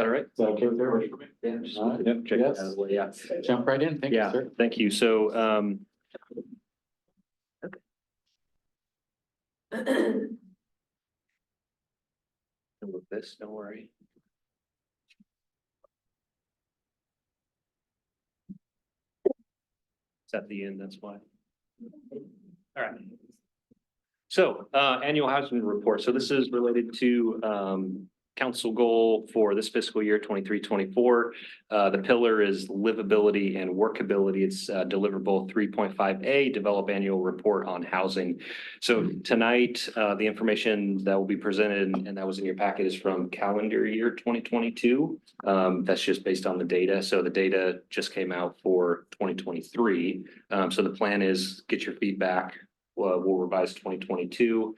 All right. Is that okay with everybody? Yeah. Just All right. check it out Yes. as well. Yeah. Jump right in. Thank you, Yeah. sir. Thank you. So, with this, don't worry. It's at the end, that's why. All right. So, annual housing report. So this is related to, council goal for this fiscal year 23-24. The pillar is livability and workability. It's deliverable 3.5A, develop annual report on housing. So tonight, the information that will be presented and that was in your packet is from calendar year 2022. That's just based on the data. So the data just came out for 2023. So the plan is get your feedback. We'll revise 2022.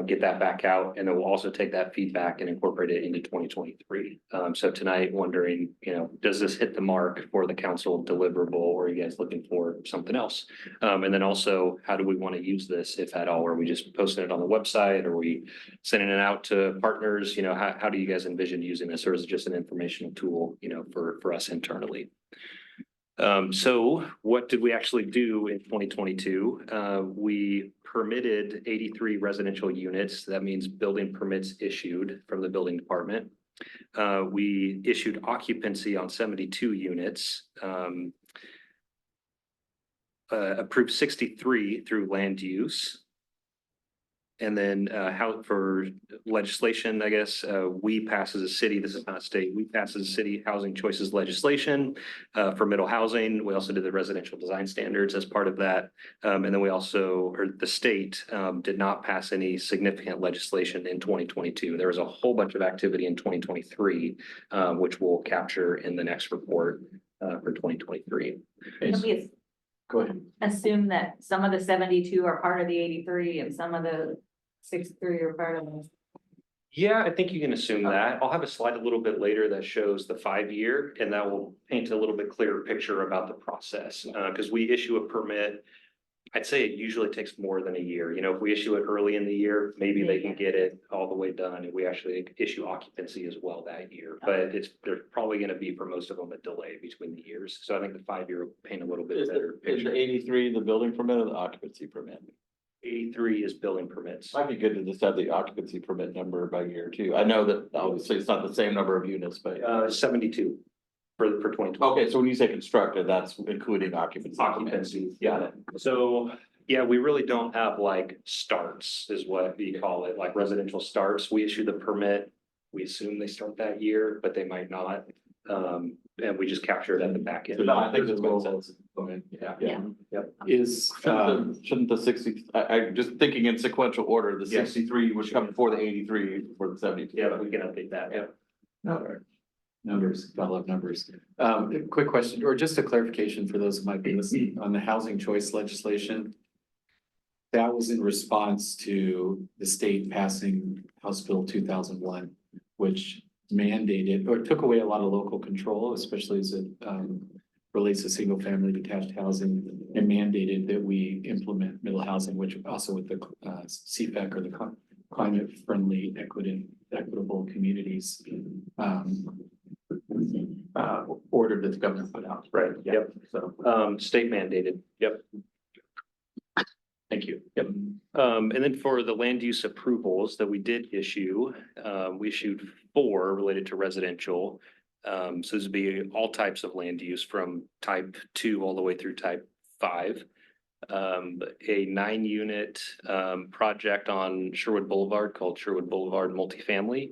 Get that back out, and then we'll also take that feedback and incorporate it into 2023. So tonight, wondering, does this hit the mark for the council deliverable, or are you guys looking for something else? And then also, how do we want to use this, if at all? Are we just posting it on the website? Are we sending it out to partners? How do you guys envision using this, or is it just an informational tool, for us internally? So what did we actually do in 2022? We permitted 83 residential units. That means building permits issued from the building department. We issued occupancy on 72 units. Approved 63 through land use. And then how for legislation, I guess, we pass as a city, this is not a state, we pass as a city housing choices legislation for middle housing. We also did the residential design standards as part of that. And then we also, or the state did not pass any significant legislation in 2022. There was a whole bunch of activity in 2023, which we'll capture in the next report for 2023. Can we Go ahead. assume that some of the 72 are part of the 83 and some of the 63 are part of them? Yeah, I think you can assume that. I'll have a slide a little bit later that shows the 5-year, and that will paint a little bit clearer picture about the process. Because we issue a permit, I'd say it usually takes more than a year. If we issue it early in the year, maybe they can get it all the way done, and we actually issue occupancy as well that year. But there's probably going to be for most of them a delay between the years. So I think the 5-year will paint a little bit better Is picture. the 83 the building permit or the occupancy permit? 83 is building permits. Might be good to just have the occupancy permit number by year too. I know that obviously it's not the same number of units, but. 72 for 2020. Okay, so when you say constructed, that's including occupancy. Occupancy, got it. So, yeah, we really don't have like starts is what we call it, like residential starts. We issue the permit. We assume they start that year, but they might not. And we just capture it at the back end. I think this makes sense. Yeah. Is, shouldn't the 60, I'm just thinking in sequential order, the Yes. 63 would come before the 83 for the 72. Yeah, we can update that. Yeah. No, numbers, I love numbers. Quick question, or just a clarification for those who might be listening on the housing choice legislation. That was in response to the state passing House Bill 2001, which mandated or took away a lot of local control, especially as it relates to single family detached housing, and mandated that we implement middle housing, which also with the CFAC or the climate friendly equitable communities order that the governor put out. Right. Yep. So, state mandated. Yep. Thank you. Yep. And then for the land use approvals that we did issue, we issued 4 related to residential. So this would be all types of land use from type 2 all the way through type 5. A 9-unit project on Sherwood Boulevard called Sherwood Boulevard Multifamily.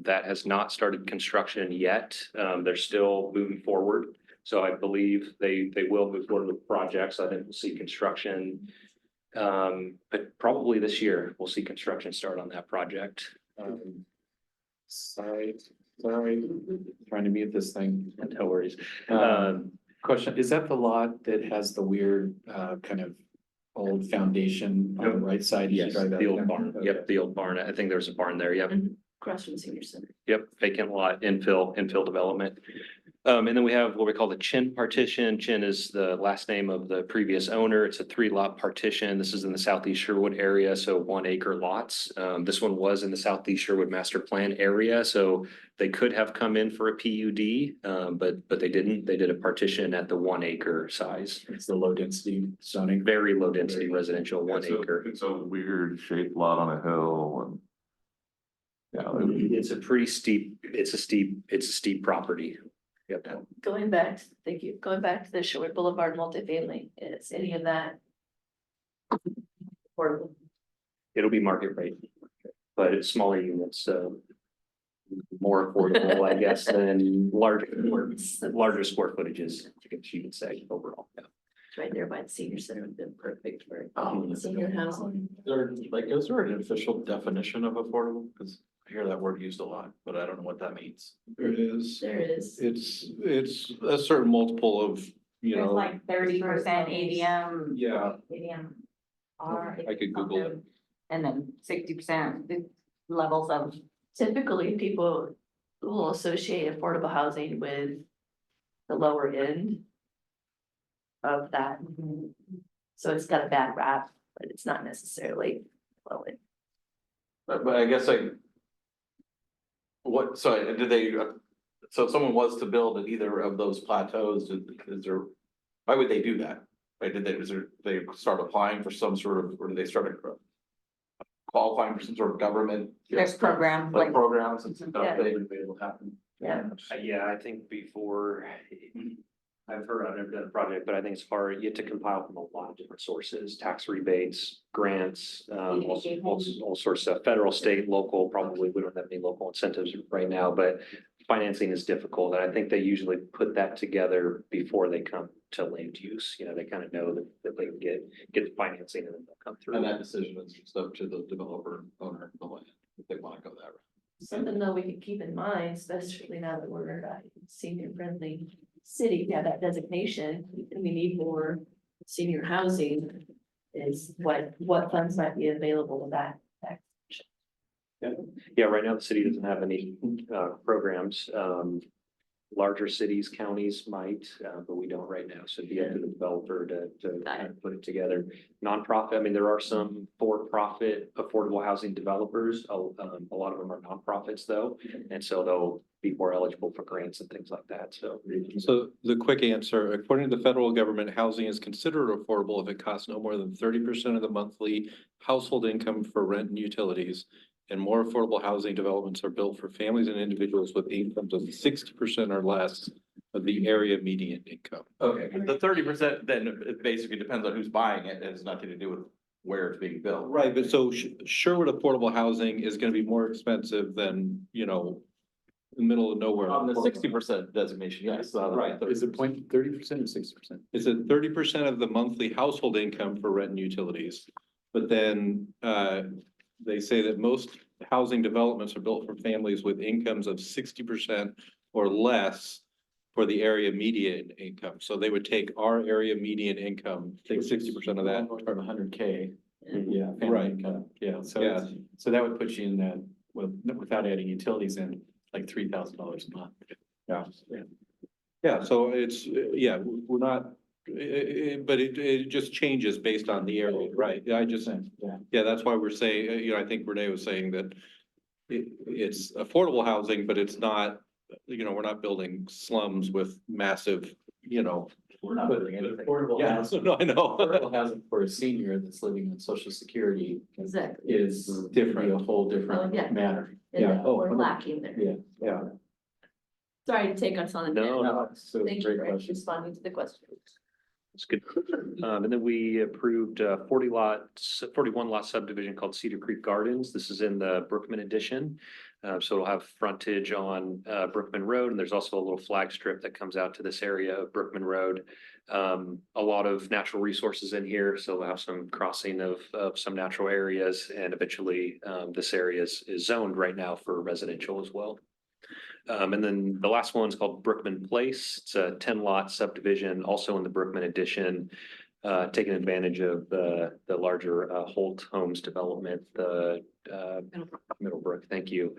That has not started construction yet. They're still moving forward. So I believe they will move forward with projects. I think we'll see construction. But probably this year we'll see construction start on that project. Sorry, trying to mute this thing. No worries. Question, is that the lot that has the weird kind of old foundation on the right side? as you Yes, drive out the there? old barn. Okay. Yep, the old barn. I think there's a barn there. Yep. Across from the senior center. Yep, vacant lot, infill development. And then we have what we call the Chin partition. Chin is the last name of the previous owner. It's a 3-lot partition. This is in the Southeast Sherwood area, so 1-acre lots. This one was in the Southeast Sherwood master plan area, so they could have come in for a PUD, but they didn't. They did a partition at the 1-acre size. It's the low density zoning. Very low density residential, 1 acre. It's a weird shaped lot on a hill and. Yeah, It's a pretty steep, it's a steep property. Yep. Going back, thank you, going back to the Sherwood Boulevard multifamily, is any of that? Affordable? It'll be market rate, but it's smaller units, so more affordable, I guess, than larger square footages, you could say overall. Yeah. It's right there by the senior center, would have been perfect for Oh, senior housing. Is there an official definition of affordable? Because I hear that word used a lot, but I don't know what that means. There is, There is. it's a certain multiple of, you There's know, like 30% ADM. yeah, ADM. R. I could Google it. And then 60% the levels of. Typically, people will associate affordable housing with the lower end of that. So it's got a bad rap, but it's not necessarily low end. But I guess so did they, so if someone was to build at either of those plateaus, is there, why would they do that? Like, they start applying for some sort of, or did they start qualifying for some sort of government? There's programs Like like. programs and stuff, Yeah. they would be able to happen. Yeah. Yeah, I think before, I've never done a project, but I think it's hard, you have to compile from a lot of different sources, tax rebates, grants, all sorts of federal, state, local, probably we don't have any local incentives right now, but financing is difficult. And I think they usually put that together before they come to land use. You know, they kind of know that they can get the financing and then they'll come through. And that decision is just up to the developer and owner of the land, if they want to go that route. Something though we could keep in mind, especially now that we're a senior friendly city, yeah, that designation, and we need more senior housing. Is what funds might be available with that. Yeah, right now the city doesn't have any programs. Larger cities, counties might, but we don't right now. So it'd be up to the developer to kind of put it together. Nonprofit, I mean, there are some for-profit affordable housing developers. A lot of them are nonprofits though. And so they'll be more eligible for grants and things like that. So the quick answer, according to the federal government, housing is considered affordable if it costs no more than 30% of the monthly household income for rent and utilities. And more affordable housing developments are built for families and individuals with incomes of 60% or less of the area median income. Okay, the 30%, then it basically depends on who's buying it, it has nothing to do with where it's being built. Right, but so Sherwood affordable housing is gonna be more expensive than, you know, the middle of nowhere. On the 60% designation, yes. Right. Is it 30% or 60%? It's at 30% of the monthly household income for rent and utilities. But then they say that most housing developments are built for families with incomes of 60% or less for the area median income. So they would take our area median income, take 60% of that. Or 100K. Yeah. family Right. income. Yeah, so, Yeah. so that would put you in that, without adding utilities in, like $3,000 a month. Yeah. Yeah, so it's, yeah, we're not, but it just changes based on the area, right? Yeah, yeah, that's why we're saying, you know, I think Renee was saying that it's affordable housing, but it's not, you know, we're not building slums with massive, you know. We're not doing anything. Affordable Yeah, housing, no, I know. affordable housing for a senior that's living on social security Exactly. is different, a whole Oh, yeah. different matter. And Yeah. Oh, we're lacking there. Yeah, yeah. Sorry to take us on a. No, No, it's a Thank you great for question. responding to the question. it's good. And then we approved 41 lot subdivision called Cedar Creek Gardens. This is in the Brookman addition. So it'll have frontage on Brookman Road, and there's also a little flag strip that comes out to this area of Brookman Road. A lot of natural resources in here, so we'll have some crossing of some natural areas, and eventually this area is zoned right now for residential as well. And then the last one's called Brookman Place. It's a 10-lot subdivision, also in the Brookman addition, taking advantage of the larger Holt Homes development, the Middlebrook, thank you.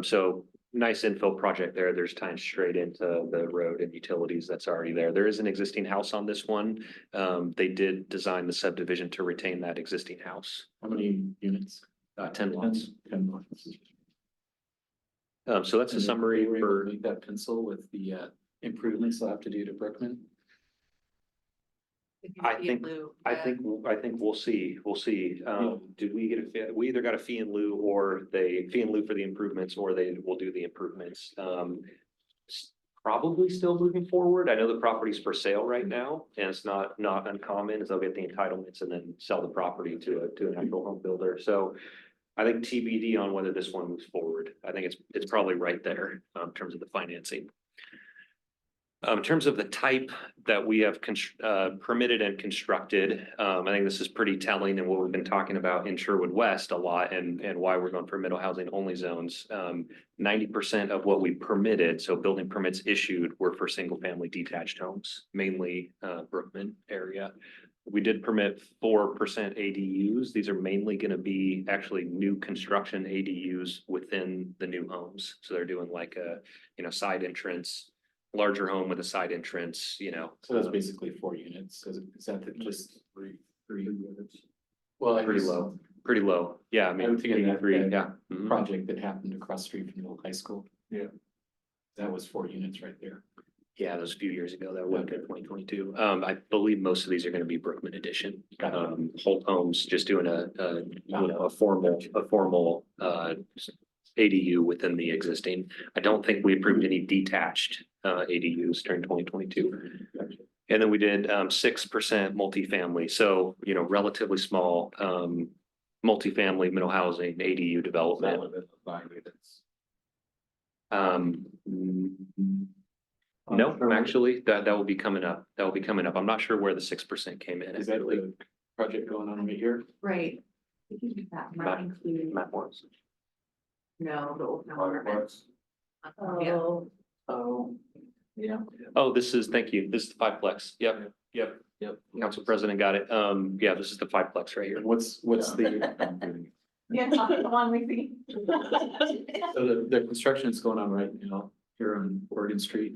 So nice infill project there. There's tying straight into the road and utilities that's already there. There is an existing house on this one. They did design the subdivision to retain that existing house, How many units? 10 lots. 10 lots. So that's a And summary they were able to for, Make that pencil with the improvements they'll have to do to Brookman. I think we'll see, did we get a fee? We either got a fee in lieu or fee in lieu for the improvements, or they will do the improvements. Probably still moving forward. I know the property's for sale right now, and it's not uncommon, is they'll get the entitlements and then sell the property to an actual home builder. So I think TBD on whether this one moves forward. I think it's probably right there in terms of the financing. In terms of the type that we have permitted and constructed, I think this is pretty telling and what we've been talking about in Sherwood West a lot, and why we're going for middle housing only zones. 90% of what we permitted, so building permits issued, were for single family detached homes, mainly Brookman area. We did permit 4% ADUs. These are mainly going to be actually new construction ADUs within the new homes. So they're doing like a, side entrance, larger home with a side entrance, So that's basically 4 units. Is that just three units? Well, pretty low. Yeah, I mean, I'm thinking that- three, that yeah. Mhm. project that happened across the street from the old high school. Yeah. That was 4 units right there. Yeah, that was a few years ago. That was in 2022. I believe most of these are going to be Brookman edition. Holt Homes just doing a formal ADU within the existing. I don't think we approved any detached ADUs during 2022. And then we did 6% multifamily. So, relatively small multifamily middle housing ADU development. No, actually, that will be coming up. That will be coming up. I'm not sure where the 6% came in. Is that actually. the project going on right here? Right. That Matt- might include, Matt Morris. no, the old apartments. Yeah. Oh, yeah. Oh, thank you. This is the fiveplex. Yep. Council President got it. Yeah, this is the fiveplex right here. What's the, Yeah, the one we see. so the construction is going on right now here on Oregon Street?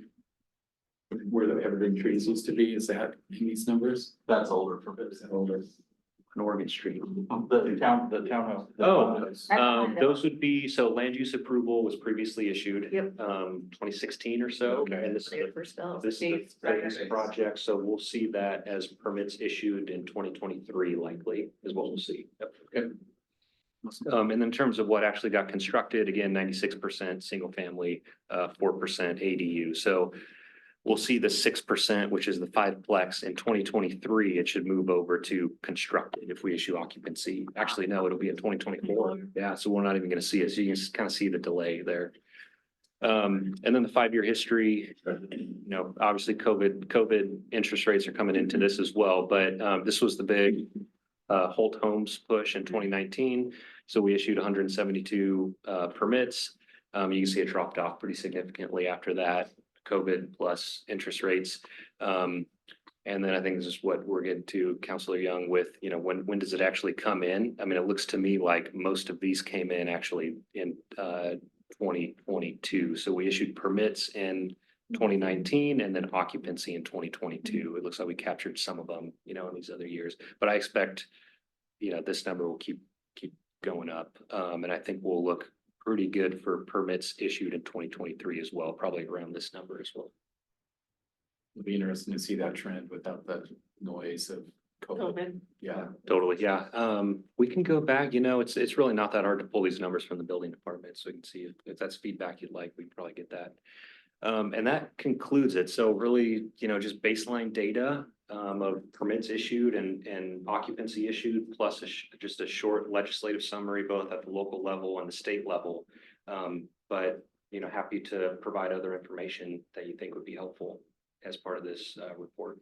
Where the evergreen trees used to be, is that in these numbers? That's older for Is that older? On Oregon Street. The townhouse. Those would be, so land use approval was previously issued. Yep. 2016 or so. Okay. And this is the First bill. This is the phase project, so we'll see that as permits issued in 2023 likely is what we'll see. Yep. Okay. And then in terms of what actually got constructed, again, 96% single family, 4% ADU. So we'll see the 6%, which is the fiveplex in 2023. It should move over to constructed if we issue occupancy. Actually, no, it'll be in 2024. Yeah, so we're not even going to see it. So you can kind of see the delay there. And then the 5-year history, obviously COVID interest rates are coming into this as well, but this was the big Holt Homes push in 2019. So we issued 172 permits. You can see it dropped off pretty significantly after that, COVID plus interest rates. And then I think this is what we're getting to, Councilor Young, with, when does it actually come in? I mean, it looks to me like most of these came in actually in 2022. So we issued permits in 2019 and then occupancy in 2022. It looks like we captured some of them, in these other years. But I expect, this number will keep going up. And I think we'll look pretty good for permits issued in 2023 as well, probably around this number as well. It'll be interesting to see that trend without the noise of COVID. Yeah. Totally, yeah. We can go back, it's really not that hard to pull these numbers from the building department, so we can see if that's feedback you'd like, we can probably get that. And that concludes it. So really, just baseline data of permits issued and occupancy issued, plus just a short legislative summary, both at the local level and the state level. But, happy to provide other information that you think would be helpful as part of this report.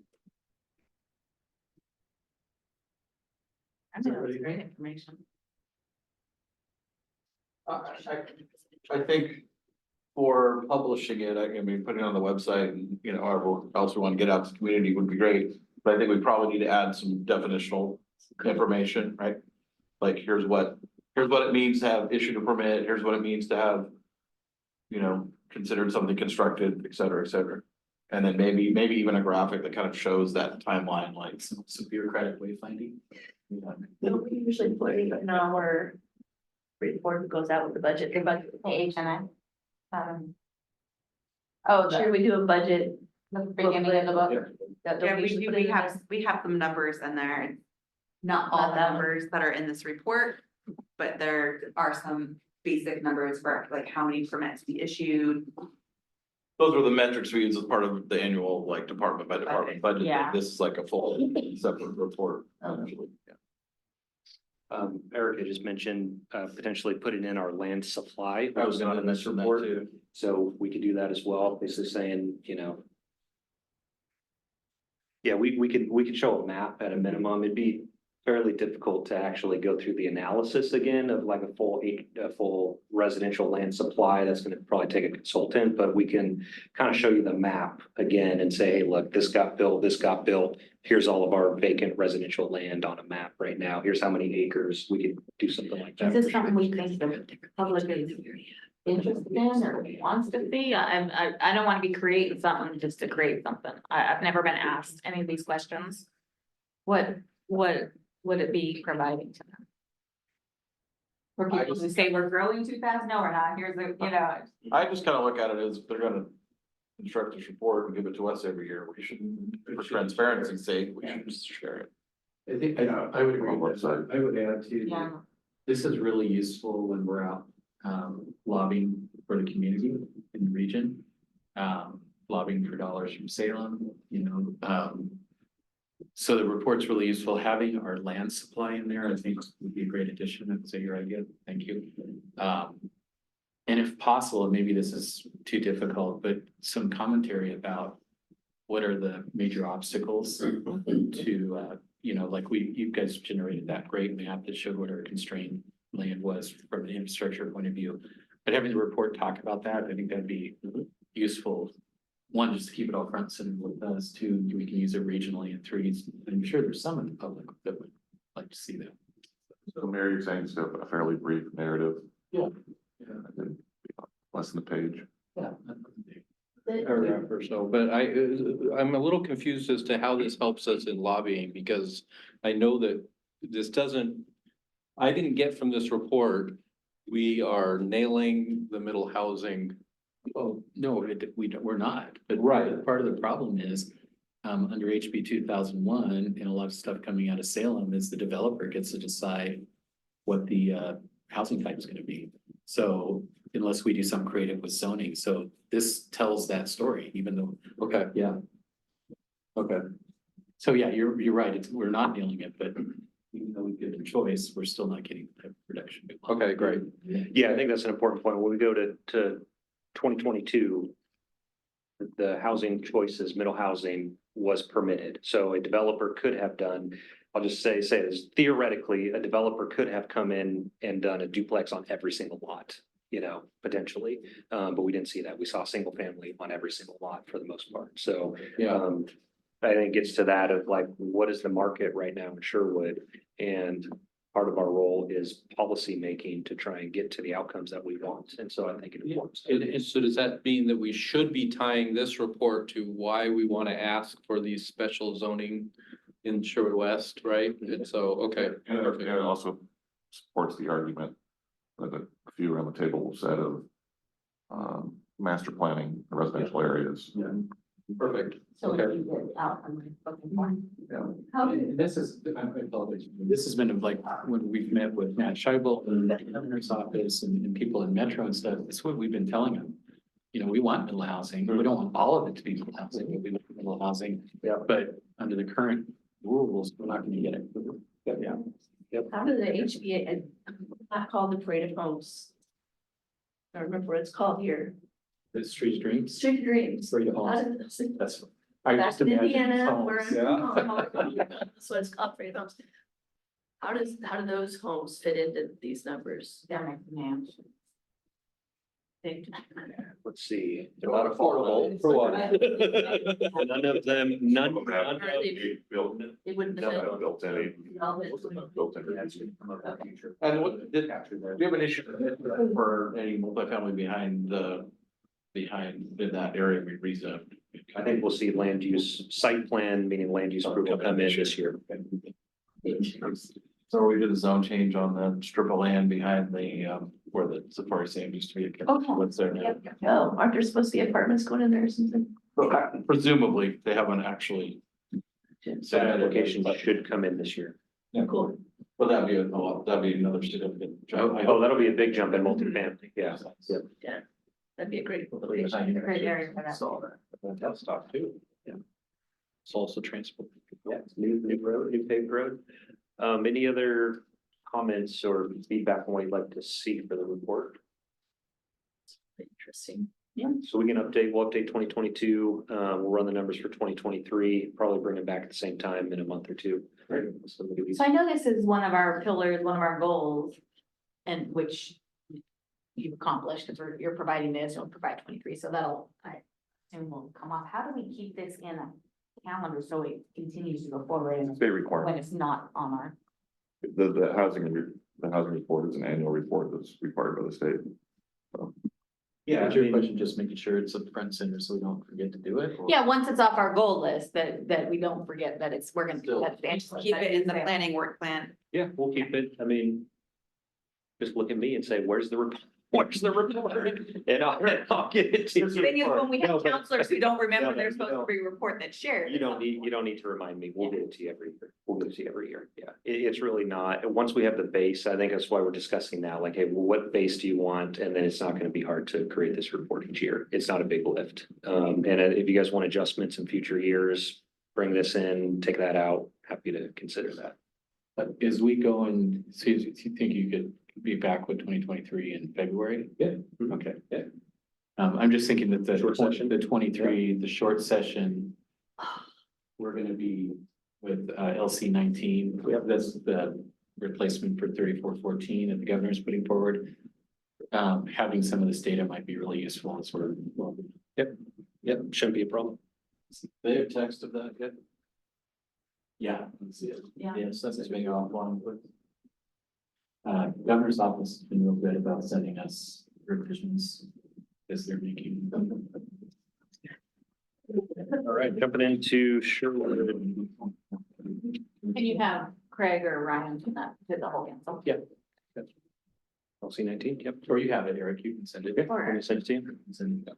I think that was great information. I think for publishing it, I mean, putting it on the website and, however else we want to get out to the community would be great. But I think we probably need to add some definitional information, right? Like, here's what it means to have issued a permit, here's what it means to have you know, considered something constructed, et cetera, et cetera. And then maybe even a graphic that kind of shows that timeline, like. Some bureaucratic wayfinding. So we usually put it in our report that goes out with the budget. Your budget, HNI. Oh, Sure, we do a budget. the beginning of the book. that Yeah, we we usually do, put in we have some numbers in there, Not all all the the numbers. numbers that are in this report. But there are some basic numbers for like how many permits we issued. Those were the metrics we use as part of the annual, like, department by department budget. Yeah. This is like a full separate report. Actually. Erica just mentioned, potentially putting in our land supply. I was not gonna in this mention that report. too. So we could do that as well, basically saying, you know. Yeah, we could show a map at a minimum. It'd be fairly difficult to actually go through the analysis again of like a full residential land supply. That's gonna probably take a consultant, but we can kind of show you the map again and say, hey, look, this got built, this got built. Here's all of our vacant residential land on a map right now. Here's how many acres. We could do something like that. Is this for sure. something we think the public is interested in or wants to see? I don't want to be creating something just to create something. I've never been asked any of these questions. What would it be providing to them? For people who say we're growing too fast, no, we're not, here's the, you know. I just kind of look at it as they're gonna construct this report and give it to us every year. We should, for transparency's sake, we should just share it. I think, I would agree with that. I would add to, Yeah. this is really useful when we're out lobbying for the community in the region. Lobbying for dollars from Salem, you know, so the report's really useful. Having our land supply in there, I think would be a great addition. That's your idea. Thank you. And if possible, maybe this is too difficult, but some commentary about what are the major obstacles to, you know, like you guys generated that great map that showed what our constrained land was from an infrastructure point of view. But having the report talk about that, I think that'd be useful. One, just to keep it all front and center with us. Two, we can use it regionally. And three, I'm sure there's some in the public that would like to see that. So Mary, you're saying it's a fairly brief narrative? Yeah. I think less than a page. Yeah. Paragraph or so, but I'm a little confused as to how this helps us in lobbying, because I know that this doesn't, I didn't get from this report, we are nailing the middle housing. Well, no, we're not, but Right. part of the problem is, under HB 2001 and a lot of stuff coming out of Salem is the developer gets to decide what the, housing type is gonna be. So unless we do some creative with zoning, so this tells that story, even though, Okay, yeah. okay. So yeah, you're right, we're not nailing it, but even though we give them choice, we're still not getting the type of production. we want. Okay, great. Yeah, I think that's an important point. When we go to 2022, the housing choices, middle housing was permitted. So a developer could have done, I'll just say this, theoretically, a developer could have come in and done a duplex on every single lot, you know, potentially. But we didn't see that. We saw single family on every single lot for the most part. So Yeah, I think it gets to that of like, what is the market right now in Sherwood? And part of our role is policy making to try and get to the outcomes that we want. And so I think it informs. and so does that mean that we should be tying this report to why we want to ask for these special zoning in Sherwood West, right? And so, okay. And it also supports the argument that a few around the table said of master planning residential areas. Yeah. Perfect. So Okay. we get out on my looking for. How did, this is, I apologize, this has been like, when we've met with Matt Scheibel and the governor's office and people in Metro and stuff, it's what we've been telling them. You know, we want middle housing, we don't want all of it to be middle housing, but we want middle housing. Yeah. But under the current rules, we're not gonna get it. Yeah. How do the HBA, not called the Parade of Homes? I don't remember what it's called here. The street dreams. Street of Dreams. Parade of How Homes. do- That's. I Back just in imagine Indiana, homes. where I'm Yeah. that's what it's called, Parade of Homes. How do those homes fit into these numbers? Let's see. They're not affordable for one. None of them, none. Are they- Built, It wouldn't none have of them built any, been. most of them built in. And what, do you have an issue for any multifamily behind the behind, in that area we rezoned. I think we'll see land use site plan, meaning land use approval come in this year. So we did a zone change on the strip of land behind the, where the Safari Sam used to be. Oh, What's there now? Oh, aren't there supposed to be apartments going in there or something? Presumably, they haven't actually. So that application should come in this year. Yeah, cool. Well, that'd be another significant. jump. Oh, that'll be a big jump in multifamily, yeah. Yeah, that'd be a great Great location. area for that. Saw that. That's tough too. It's also transport. Yeah, new road, new paved road. Any other comments or feedback on what you'd like to see for the report? Interesting. So we can we'll update 2022, we'll run the numbers for 2023, probably bring it back at the same time in a month or two. So maybe- So I know this is one of our pillars, one of our goals, and which you've accomplished, because you're providing this, you'll provide 23, so that'll, I assume will come off. How do we keep this in a calendar so it continues to go forward They require, when it's not on our? the housing report is an annual report that's required by the state. Yeah, is your question just making sure it's at front center so we don't forget to do it? or- Yeah, once it's off our goal list, that we don't forget that we're gonna, Still. that's Angela's. Keep it in the planning work plan. Yeah, we'll keep it, I mean, just look at me and say, where's the report? Where's the report? And I'll get it to The thing you. is, when we No, have but- counselors who don't remember, No, there's no, supposed to be a report that's shared. You don't need to remind me. We'll get it to you every year. We'll get it to you every year. Yeah, it's really not, once we have the base, I think that's why we're discussing now, like, hey, well, what base do you want? And then it's not gonna be hard to create this report each year. It's not a big lift. And if you guys want adjustments in future years, bring this in, take that out, happy to consider that. But as we go and see, do you think you could be back with 2023 in February? Yeah. Okay. Yeah. I'm just thinking that Short session. the 23, the short session. We're gonna be with LC 19. That's the replacement for 3414 that the governor's putting forward. Having some of this data might be really useful as we're. Yep, shouldn't be a problem. They have text of that yet? Yeah. Let's see it. Yeah. Yes, that's being offline with. Governor's office has been real good about sending us revisions as they're making. All right, jumping into Sherwood. Can you have Craig or Ryan to that, to the whole council? Yeah. LC 19, yep. Or you have it, Eric, you can send it. Okay, let me send it to you. Send it.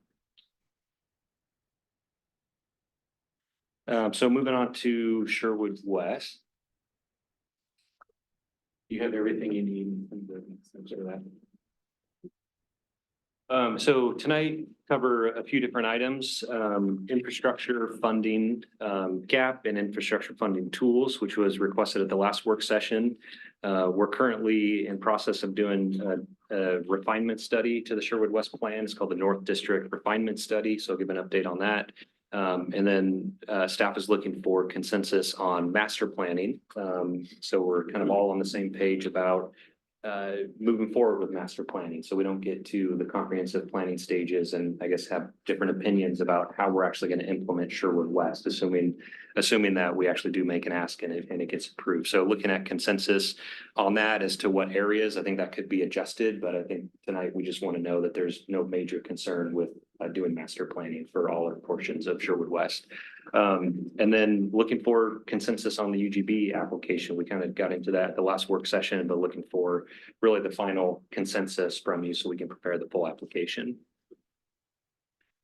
So moving on to Sherwood West. You have everything you need for that. So tonight cover a few different items, infrastructure funding, gap and infrastructure funding tools, which was requested at the last work session. We're currently in process of doing a refinement study to the Sherwood West plan. It's called the North District Refinement Study. So I'll give an update on that. And then staff is looking for consensus on master planning. So we're kind of all on the same page about moving forward with master planning. So we don't get to the comprehensive planning stages and I guess have different opinions about how we're actually going to implement Sherwood West, assuming that we actually do make an ask and it gets approved. So looking at consensus on that as to what areas, I think that could be adjusted, but I think tonight we just want to know that there's no major concern with doing master planning for all our portions of Sherwood West. And then looking for consensus on the UGB application. We kind of got into that at the last work session, but looking for really the final consensus from you so we can prepare the full application.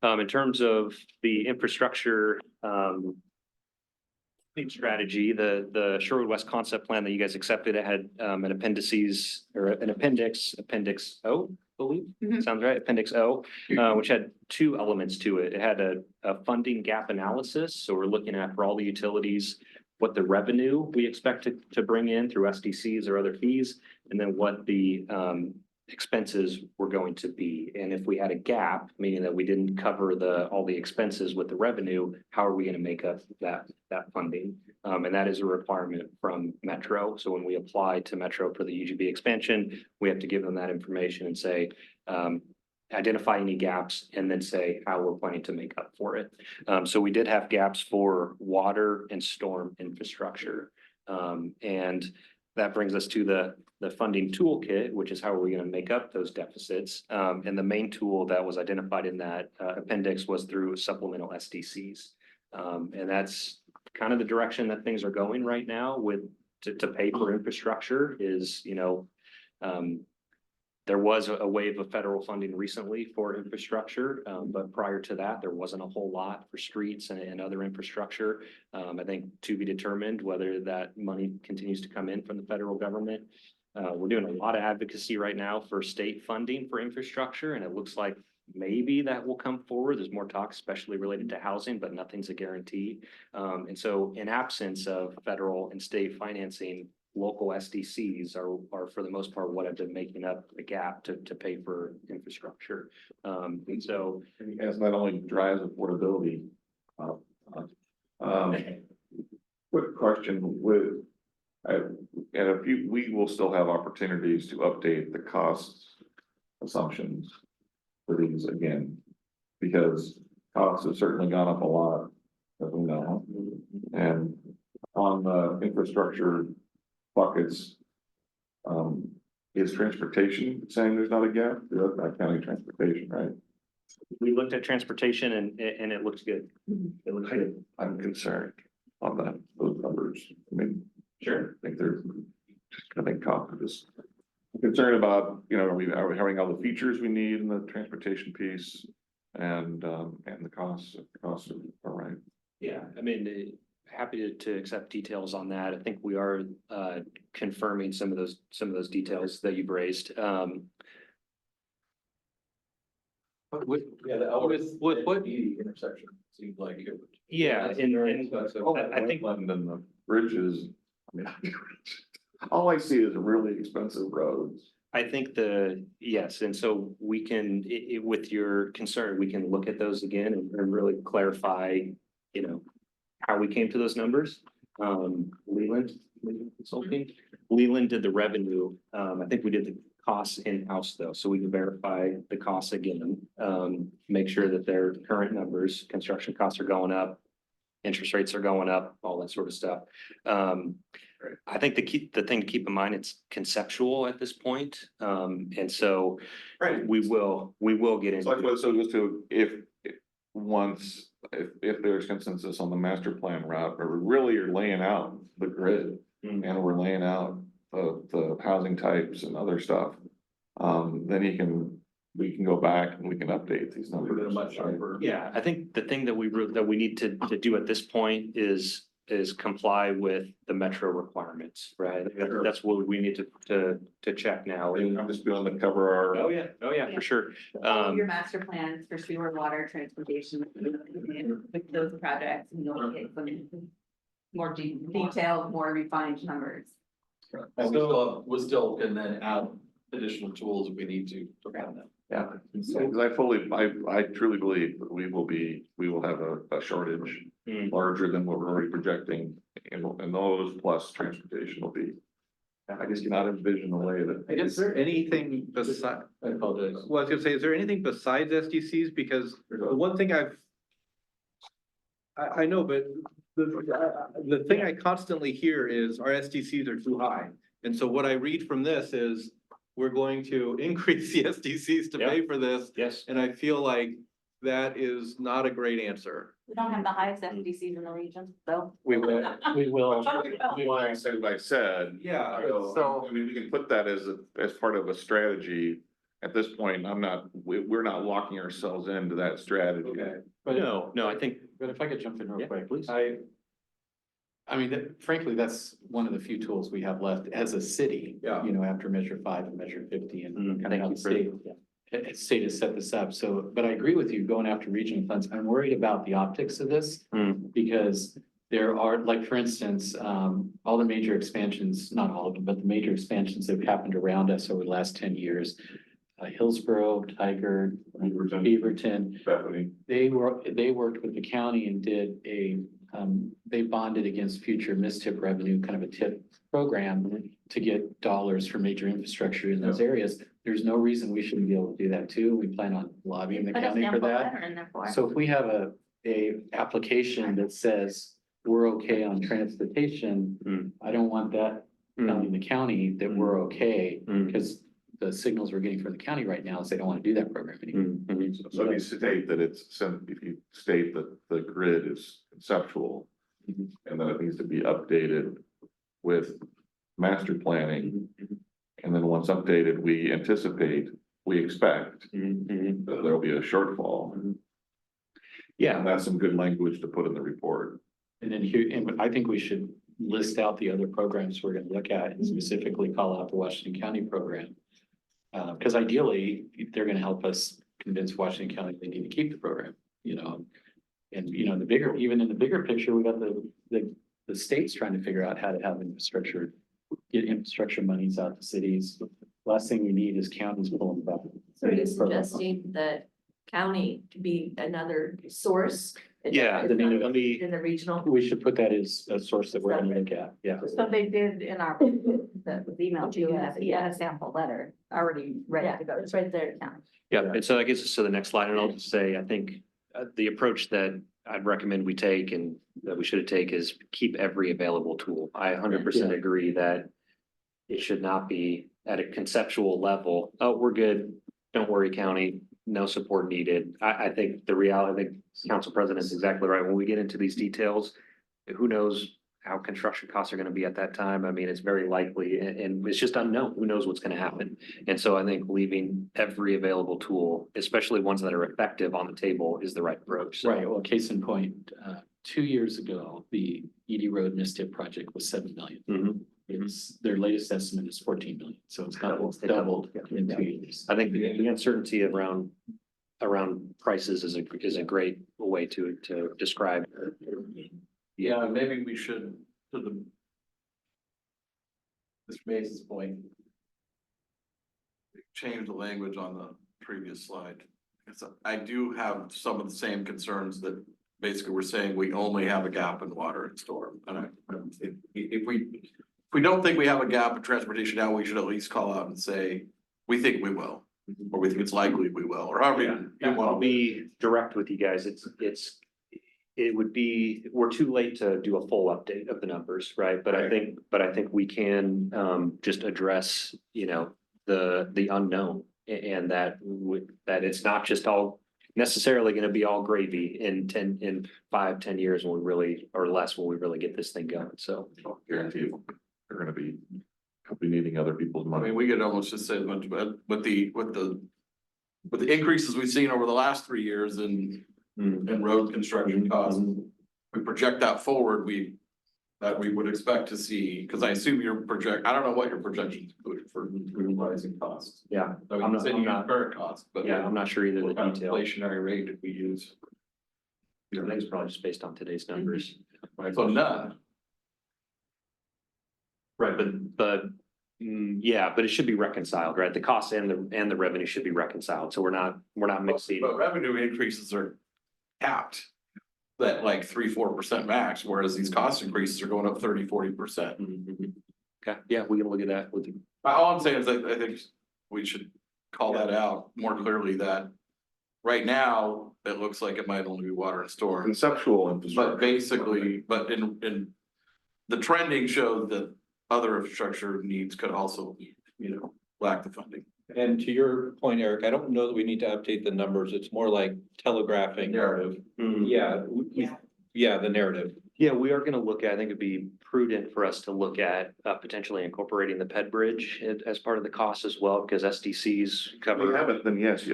In terms of the infrastructure strategy, the Sherwood West concept plan that you guys accepted, it had an appendices or an appendix O, I believe. Mhm. Sounds right, appendix O, which had two elements to it. It had a funding gap analysis. So we're looking at for all the utilities, what the revenue we expect to bring in through SDCs or other fees, and then what the expenses were going to be. And if we had a gap, meaning that we didn't cover all the expenses with the revenue, how are we going to make up that funding? And that is a requirement from Metro. So when we apply to Metro for the UGB expansion, we have to give them that information and say, identify any gaps and then say how we're planning to make up for it. So we did have gaps for water and storm infrastructure. And that brings us to the funding toolkit, which is how are we gonna make up those deficits? And the main tool that was identified in that appendix was through supplemental SDCs. And that's kind of the direction that things are going right now with, to pay for infrastructure is, there was a wave of federal funding recently for infrastructure, but prior to that, there wasn't a whole lot for streets and other infrastructure. I think to be determined whether that money continues to come in from the federal government. We're doing a lot of advocacy right now for state funding for infrastructure, and it looks like maybe that will come forward. There's more talk, especially related to housing, but nothing's a guarantee. And so in absence of federal and state financing, local SDCs are for the most part what have been making up the gap to pay for infrastructure. And so. As not only drives affordability. Quick question with, and a few, we will still have opportunities to update the cost assumptions for these again, because costs have certainly gone up a lot, as we know. And on the infrastructure buckets, is transportation saying there's not a gap? That's not counting transportation, right? We looked at transportation and it looks good. It looks good. I'm concerned on that, those numbers. I mean, Sure. I think they're just gonna make just concerned about, are we having all the features we need in the transportation piece and the costs are right. Yeah, I mean, happy to accept details on that. I think we are confirming some of those details that you've raised. But with, what intersection seems like it would. Yeah, and I think And then the bridges, I mean, all I see is really expensive roads. I think yes, and so we can, with your concern, we can look at those again and really clarify, how we came to those numbers. Leland Consulting, Leland did the revenue. I think we did the costs in-house though, so we can verify the costs again. Make sure that their current numbers, construction costs are going up, interest rates are going up, all that sort of stuff. I think the thing to keep in mind, it's conceptual at this point. And so we will get into. So just to, if there's consensus on the master plan route, where we really are laying out the grid and we're laying out the housing types and other stuff, then we can go back and we can update these numbers. Yeah, I think the thing that we need to do at this point is comply with the metro requirements, right? That's what we need to check now. I'm just doing the cover our. Oh, yeah, for sure. All of your master plans for sewer, water, transportation, with those projects, and you'll get some more detailed, more refined numbers. And we still can then add additional tools if we need to around them. Yeah, because I truly believe that we will have a shortage larger than what we're already projecting, and those plus transportation will be. I just cannot envision a way that. Is there anything besides, I apologize. well, I was gonna say, is there anything besides SDCs? Because the one thing I know, but the thing I constantly hear is our SDCs are too high. And so what I read from this is we're going to increase the SDCs to pay for this. Yes. And I feel like that is not a great answer. We don't have the highest FDCs in the region, so. We will. Why I said what I said. Yeah, So, I mean, we can put that as part of a strategy. At this point, we're not locking ourselves into that strategy. Okay. But No, I think. But if I could jump in real quick, Please. I mean, frankly, that's one of the few tools we have left as a city. Yeah. After Measure 5 and Measure 50 and kind of Thank how you the for state has set this up. So, but I agree with you going after regional funds. I'm worried about the optics of this. Because there are, like, for instance, all the major expansions, not all of them, but the major expansions that have happened around us over the last 10 years. Hillsborough, Tiger, Beaverton, Bethany. they worked with the county and did they bonded against future mistip revenue, kind of a tip program to get dollars for major infrastructure in those areas. There's no reason we shouldn't be able to do that too. We plan on lobbying the Put a county for sample that. letter in there for it. So if we have a application that says we're okay on transportation, I don't want that telling the county that we're okay, Mm. because the signals we're getting from the county right now is they don't want to do that program anymore. So if you state that if you state that the grid is conceptual. Mhm. And then it needs to be updated with master planning. And then once updated, we expect that there'll be a shortfall. Yeah, And that's some good language to put in the report. And then here, and I think we should list out the other programs we're gonna look at and specifically call out the Washington County program. Because ideally, they're gonna help us convince Washington County they need to keep the program, you know. And, you know, even in the bigger picture, we got the state's trying to figure out how to have infrastructure, get infrastructure monies out to cities. Last thing we need is counties pulling back. So are you suggesting that county to be another source? Yeah, Is that let me- in the regional? We should put that as a source that we're gonna look at, yeah. So they did in our, that was emailed to us, he had a sample letter already ready Yeah, to go. it's right there. yeah, and so that gets us to the next slide, and I'll just say, I think the approach that I'd recommend we take and that we should take is keep every available tool. I 100% agree that it should not be at a conceptual level. Oh, we're good. Don't worry, county. No support needed. I think the reality, I think council president is exactly right. When we get into these details, who knows how construction costs are going to be at that time? I mean, it's very likely and it's just unknown. Who knows what's going to happen? And so I think leaving every available tool, especially ones that are effective on the table, is the right approach. So- Right, well, case in point, 2 years ago, the Edie Road Mistip project was 7 million. Mhm. It's, their latest estimate is 14 million, so it's Doubled. doubled in 2 years. I think the uncertainty around prices is a great way to describe. Yeah, maybe we should, to the. Mr. Mays' point. Change the language on the previous slide. So I do have some of the same concerns that basically we're saying we only have a gap in water and storm. And if we don't think we have a gap in transportation now, we should at least call out and say, we think we will. Or we think it's likely we will, or however you I'll want to be. be direct with you guys. We're too late to do a full update of the numbers, right? But I think we can just address, you know, the unknown and that it's not just all necessarily going to be all gravy in 5-10 years when we really, or less, when we really get this thing going. So Guarantee you, they're gonna be needing other people's I money. mean, we could almost just say, with the increases we've seen over the last 3 years in road construction costs. We project that forward, that we would expect to see, because I assume I don't know what your projections include for rising costs. yeah, I mean, I'm you not- said I'm you use not- current costs, but. yeah, I'm not sure either the What kind of detail. inflationary rate did we use? I think it's probably just based on today's numbers. So none. Right, but yeah, but it should be reconciled, right? The costs and the revenue should be reconciled. So we're not mixing. But revenue increases are capped. That like 3-4% max, whereas these cost increases are going up 30-40%. Mhm. Okay, yeah, we can look at that with the. All I'm saying is that I think we should call that out more clearly that. Right now, it looks like it might only be water and storm, Conceptual infrastructure. but basically, but in. The trending shows that other infrastructure needs could also, lack the funding. And to your point, Eric, I don't know that we need to update the numbers. It's more like telegraphing. Narrative. Yeah, yeah, the narrative. Yeah, we are gonna look at, I think it'd be prudent for us to look at potentially incorporating the PED bridge as part of the cost as well, because SDCs If you cover. haven't, then yes,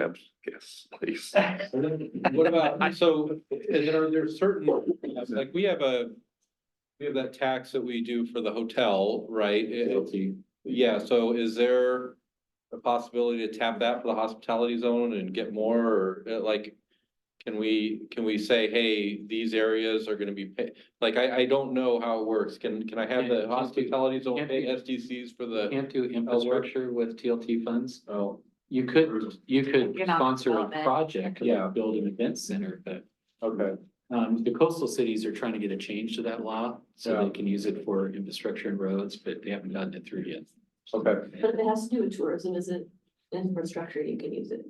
please. What about, so are there certain, like, we have that tax that we do for the hotel, right? Yeah, so is there a possibility to tap that for the hospitality zone and get more, or like, can we say, hey, these areas are gonna be paid? Like, I don't know how it works. Can I have the hospitality zone pay SDCs for the? Can't do infrastructure with TLT funds. Oh, You could You're not sponsor a development. project, Yeah. build an event center, but okay. the coastal cities are trying to get a change to that law. So Yeah. they can use it for infrastructure and roads, but they haven't gotten it through yet. Okay. But if it has to do with tourism, is it infrastructure, you can use it.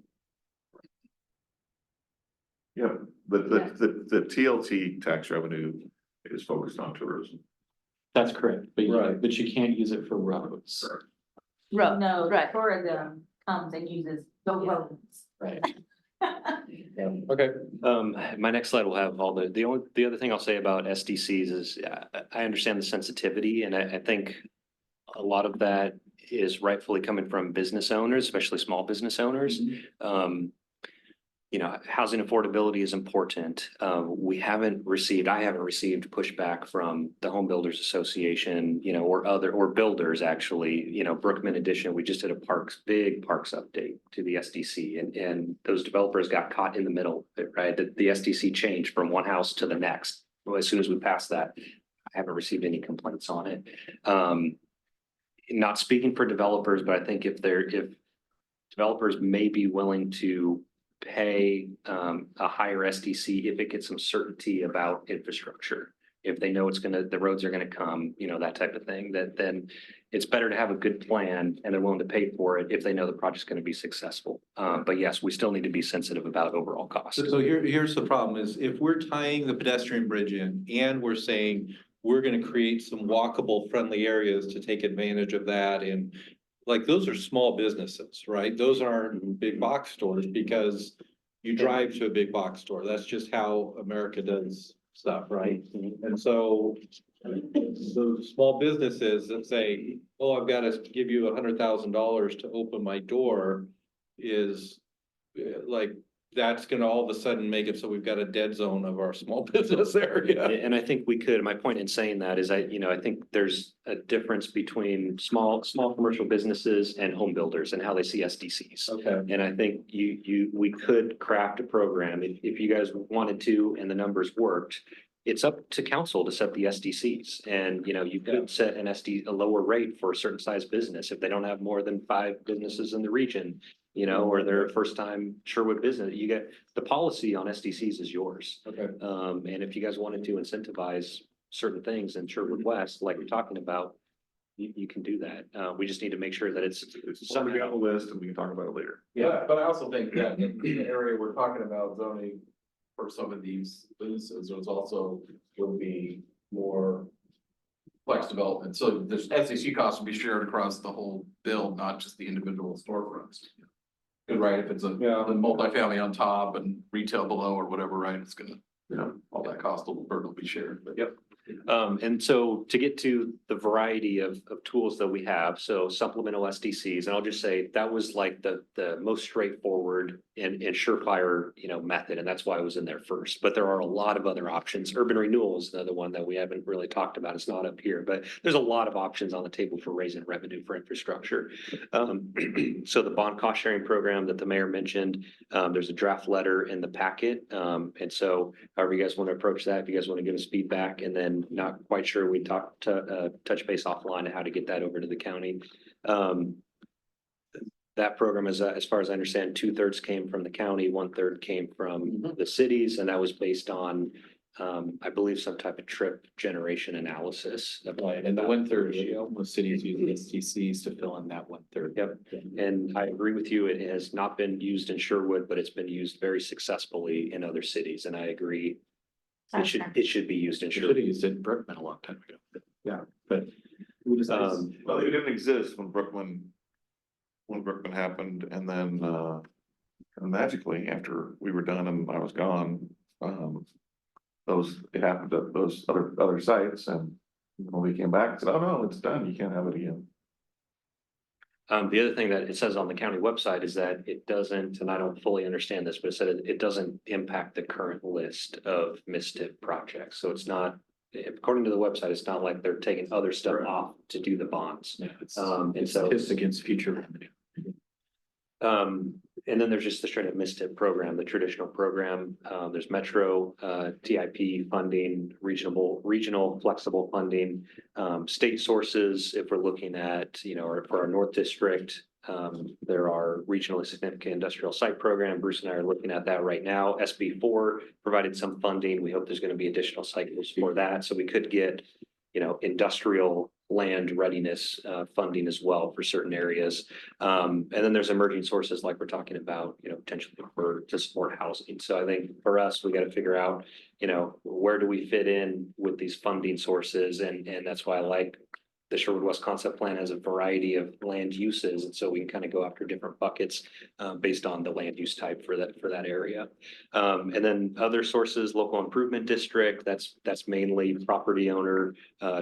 Yeah, the TLT tax revenue is focused on tourism. That's correct, but Right. but you can't use it for roads. Road, No, right. tourism comes and uses the roads. Right. Okay. My next slide will have all the other thing I'll say about SDCs is I understand the sensitivity and I think a lot of that is rightfully coming from business owners, especially small business owners. You know, housing affordability is important. I haven't received pushback from the Home Builders Association, you know, or builders actually, you know, Brookman Edition, we just did a big parks update to the SDC and those developers got caught in the middle, right? The SDC changed from one house to the next. Well, as soon as we passed that, I haven't received any complaints on it. Not speaking for developers, but I think if developers may be willing to pay a higher SDC if it gets some certainty about infrastructure. If they know the roads are gonna come, you know, that type of thing, then it's better to have a good plan and they're willing to pay for it if they know the project's gonna be successful. But yes, we still need to be sensitive about overall cost. So here's the problem is if we're tying the pedestrian bridge in and we're saying we're gonna create some walkable friendly areas to take advantage of that and like, those are small businesses, right? Those aren't big box stores because you drive to a big box store. That's just how America does stuff, right? And so those small businesses that say, oh, I've got to give you $100,000 to open my door is like, that's gonna all of a sudden make it so we've got a dead zone of our small business area. And I think my point in saying that is I think there's a difference between small commercial businesses and home builders and how they see SDCs. Okay. And I think we could craft a program if you guys wanted to and the numbers worked. It's up to council to set the SDCs and, you know, you could set a lower rate for a certain size business if they don't have more than 5 businesses in the region. You know, or their first time Sherwood business, you get the policy on SDCs is yours. Okay. And if you guys wanted to incentivize certain things in Sherwood West, like you're talking about, you can do that. We just need to make sure that it's Somebody got a list and we can talk about it later. Yeah, but I also think that in the area we're talking about zoning for some of these businesses, there's also will be more flex development. So there's SAC costs will be shared across the whole bill, not just the individual storefronts. Good, right? If it's a multifamily on top and retail below or whatever, right? It's gonna, you know, all that cost will be shared, but Yep. And so to get to the variety of tools that we have, so supplemental SDCs, and I'll just say that was like the most straightforward and surefire, you know, method, and that's why it was in there first. But there are a lot of other options. Urban renewal is another one that we haven't really talked about. It's not up here, but there's a lot of options on the table for raising revenue for infrastructure. So the bond cost sharing program that the mayor mentioned, there's a draft letter in the packet. And so however you guys want to approach that, if you guys want to give us feedback and then not quite sure, we talked to touch base offline on how to get that over to the county. That program is, as far as I understand, 2/3 came from the county, 1/3 came from the cities, and that was based on, I believe, some type of trip generation analysis. Right, and the 1/3, most cities use STCs to fill in that 1/3. Yep, and I agree with you, it has not been used in Sherwood, but it's been used very successfully in other cities, and I agree. It should be used in Should have Sherwood. used it in Brookman a long time ago. Yeah. But we just. Well, it didn't exist when Brookman happened and then, magically after we were done and I was gone, it happened at those other sites and when we came back, said, oh no, it's done. You can't have it again. The other thing that it says on the county website is that it doesn't, and I don't fully understand this, but it said it doesn't impact the current list of MISTIP projects. So it's not, according to the website, it's not like they're taking other stuff off to do the bonds. Yeah, it's, And so, tips against future revenue. and then there's just the straight up MISTIP program, the traditional program. There's Metro, TIP funding, regional flexible funding, state sources. If we're looking at, you know, or for our North District, there are regionally significant industrial site program. Bruce and I are looking at that right now. SB4 provided some funding. We hope there's going to be additional cycles for that. So we could get, you know, industrial land readiness funding as well for certain areas. And then there's emerging sources like we're talking about, potentially to support housing. So I think for us, we got to figure out, where do we fit in with these funding sources? And that's why I like the Sherwood West concept plan has a variety of land uses. And so we can kind of go after different buckets based on the land use type for that area. And then other sources, local improvement district, that's mainly property owner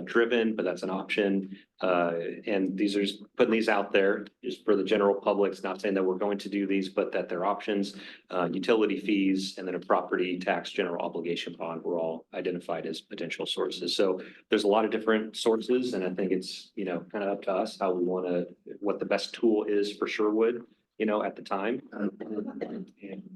driven, but that's an option. And these are just putting these out there just for the general public. It's not saying that we're going to do these, but that they're options. Utility fees and then a property tax general obligation bond were all identified as potential sources. So there's a lot of different sources, and I think it's, kind of up to us how we want to, what the best tool is for Sherwood, at the time. And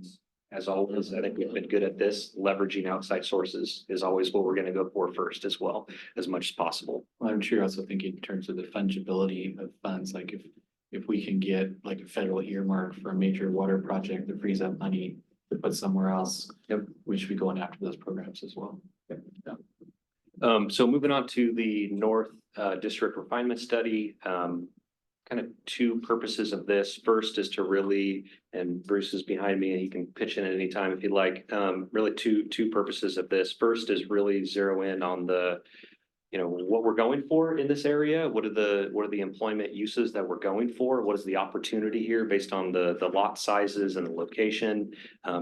as always, I think we've been good at this. Leveraging outside sources is always what we're going to go for first as well, as much as possible. Well, I'm sure also thinking in terms of the fungibility of funds, like if we can get like a federal earmark for a major water project that frees up money to put somewhere else. Yep. We should be going after those programs as well. So moving on to the North District Refinement Study, kind of two purposes of this. First is to really, and Bruce is behind me and he can pitch in at any time if you'd like, really two purposes of this. First is really zero in on the, what we're going for in this area. What are the employment uses that we're going for? What is the opportunity here based on the lot sizes and the location?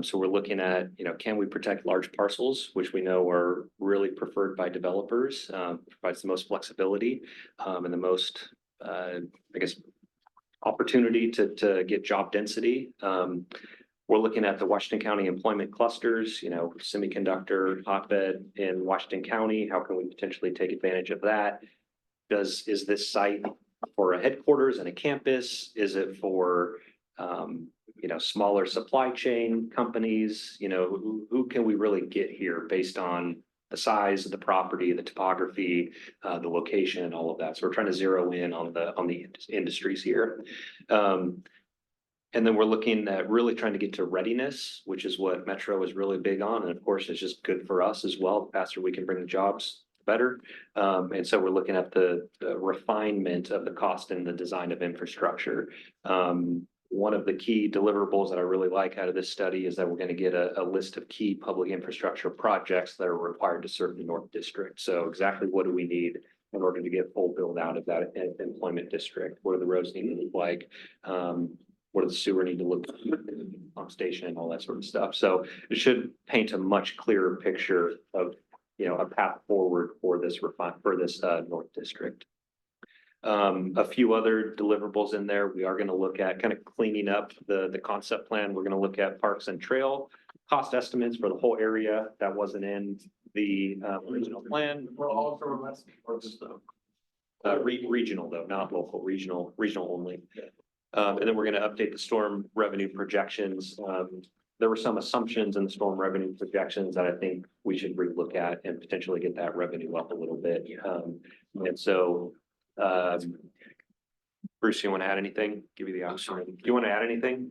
So we're looking at, can we protect large parcels, which we know are really preferred by developers, provides the most flexibility and the most, opportunity to get job density. We're looking at the Washington County employment clusters, semiconductor hotbed in Washington County. How can we potentially take advantage of that? Is this site for a headquarters and a campus? Is it for, smaller supply chain companies? Who can we really get here based on the size of the property, the topography, the location, all of that. So we're trying to zero in on the industries here. And then we're looking at really trying to get to readiness, which is what Metro is really big on. And of course, it's just good for us as well. The faster we can bring the jobs, better. And so we're looking at the refinement of the cost and the design of infrastructure. One of the key deliverables that I really like out of this study is that we're going to get a list of key public infrastructure projects that are required to serve the North District. So exactly what do we need in order to get full build out of that employment district? What do the roads need to look like? What does the sewer need to look like? Pump station and all that sort of stuff. So it should paint a much clearer picture of, a path forward for this North District. A few other deliverables in there. We are going to look at kind of cleaning up the concept plan. We're going to look at parks and trail cost estimates for the whole area that wasn't in the original plan. We're also Regional though, not local, regional only. And then we're going to update the storm revenue projections. There were some assumptions in the storm revenue projections that I think we should relook at and potentially get that revenue up a little bit. And so, Bruce, you want to add anything? Give you the option. Do you want to add anything?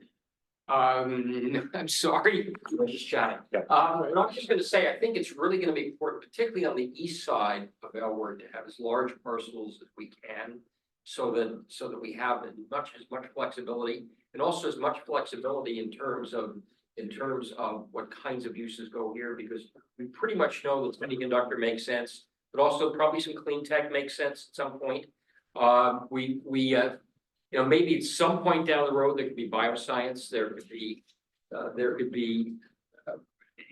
I'm sorry, I'm just chatting. Yeah. And I'm just gonna say, I think it's really gonna be important, particularly on the east side of Elwood, to have as large parcels as we can. So that we have as much flexibility, and also as much flexibility in terms of what kinds of uses go here, because we pretty much know that semiconductor makes sense, but also probably some clean tech makes sense at some point. Maybe at some point down the road, there could be bioscience, there could be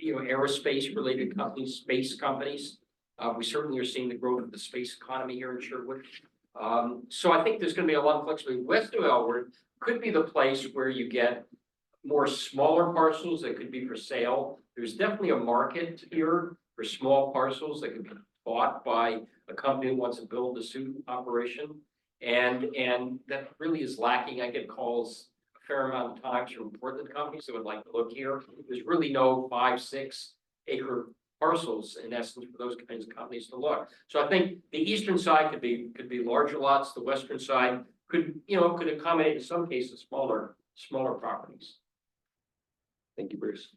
aerospace related companies, space companies. We certainly are seeing the growth of the space economy here in Sherwood. So I think there's going to be a lot of flexibility. West of Elwood could be the place where you get more smaller parcels that could be for sale. There's definitely a market here for small parcels that could be bought by a company who wants to build a suit operation. And that really is lacking. I get calls a fair amount of times from Portland companies that would like to look here. There's really no 5-6 acre parcels in essence for those kinds of companies to look. So I think the eastern side could be larger lots. The western side could accommodate in some cases smaller properties. Thank you, Bruce.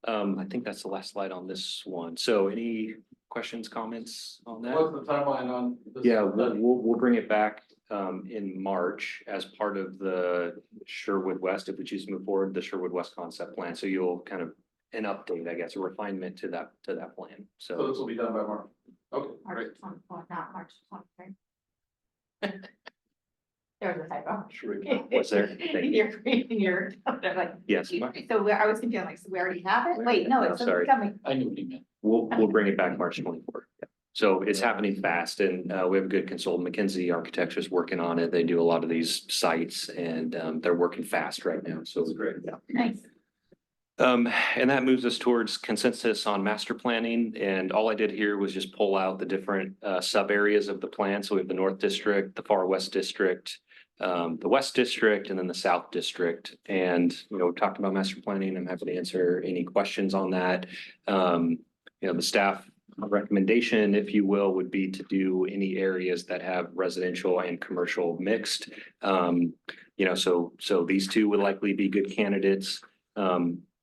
I think that's the last slide on this one. So any questions, comments on that? What's the timeline on? this? Yeah, we'll bring it back in March as part of the Sherwood West, if we choose to move forward, the Sherwood West concept plan. So you'll kind of an update, I guess, a refinement to that plan. So So this will be done by March. Okay, March great. 24th, not March 23rd. There was a typo. was there? In your, they're like, Yes, so I was confused, like, so we already have it? Wait, no, No, it's sorry. coming. I knew what he meant. we'll bring it back March 24th. So it's happening fast and we have a good consultant, McKinsey Architecture is working on it. They do a lot of these sites and they're working fast right now. So it's great. Yeah. Nice. And that moves us towards consensus on master planning. And all I did here was just pull out the different sub areas of the plan. So we have the North District, the Far West District, the West District, and then the South District. And, you know, we've talked about master planning. I'm happy to answer any questions on that. You know, the staff recommendation, if you will, would be to do any areas that have residential and commercial mixed. You know, so these two would likely be good candidates.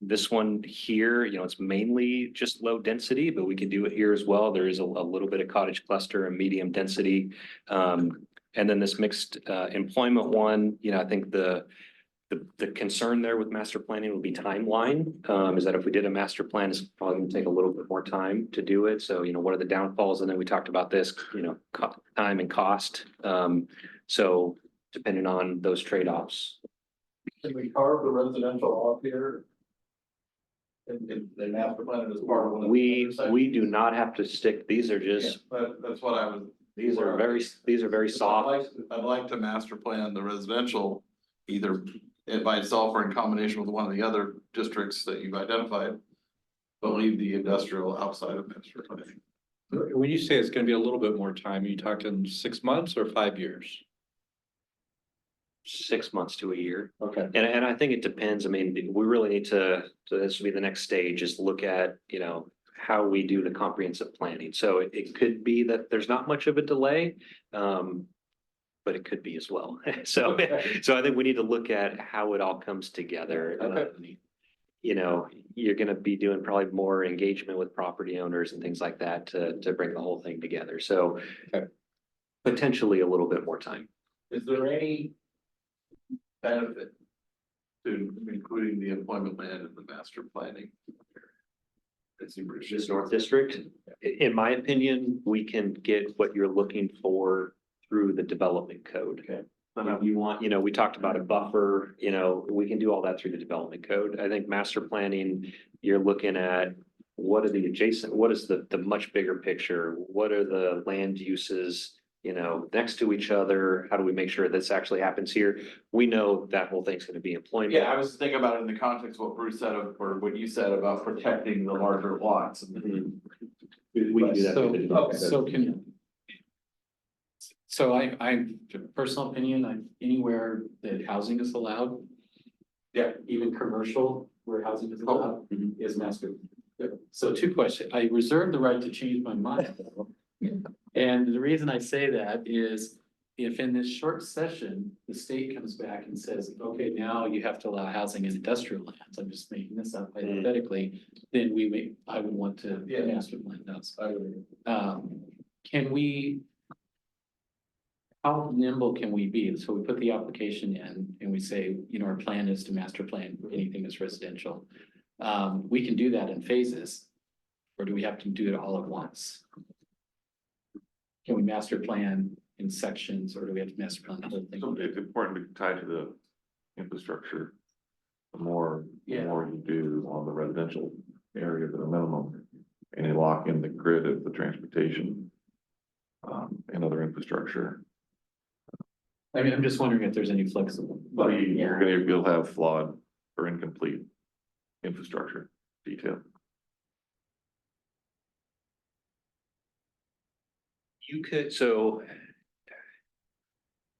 This one here, you know, it's mainly just low density, but we could do it here as well. There is a little bit of cottage cluster and medium density. And then this mixed employment one, you know, I think the concern there with master planning would be timeline. Is that if we did a master plan, it's probably gonna take a little bit more time to do it. So, you know, what are the downfalls? And then we talked about this, you know, time and cost. So depending on those trade-offs. Can we carve the residential off here? In the master plan as part of one of the We other sections? do not have to stick, these are Yeah, just, that's what I was. these are very soft. I'd like to master plan the residential, either it by itself or in combination with one of the other districts that you've identified. But leave the industrial outside of master planning. When you say it's gonna be a little bit more time, are you talking 6 months or 5 years? 6 months to a year. Okay. And I think it depends. I mean, we really need to, so this will be the next stage, is look at, you know, how we do the comprehensive planning. So it could be that there's not much of a delay. But it could be as well. So I think we need to look at how it all comes together. You know, you're gonna be doing probably more engagement with property owners and things like that to bring the whole thing together. So potentially a little bit more time. Is there any benefit to including the employment land in the master planning? This North District, in my opinion, we can get what you're looking for through the development code. Okay. If you want, you know, we talked about a buffer, you know, we can do all that through the development code. I think master planning, you're looking at what are the adjacent, what is the much bigger picture? What are the land uses, you know, next to each other? How do we make sure this actually happens here? We know that whole thing's gonna be employment. Yeah, I was thinking about it in the context of what Bruce said or what you said about protecting the larger lots. We can do that. So I'm personal opinion, anywhere that housing is allowed. Yeah. Even commercial where housing is allowed Mhm. is master. So 2 questions. I reserve the right to change my mind. And the reason I say that is if in this short session, the state comes back and says, okay, now you have to allow housing in industrial lands. I'm just making this up hypothetically, then I would want to master plan those. Can we? How nimble can we be? So we put the application in and we say, you know, our plan is to master plan anything that's residential. We can do that in phases. Or do we have to do it all at once? Can we master plan in sections or do we have to master plan the whole thing? So it's important to tie to the infrastructure. The more you do on the residential area at a minimum, and you lock in the grid of the transportation. And other infrastructure, I mean, I'm just wondering if there's any flexible. but you'll have flawed or incomplete infrastructure detail. You could, so.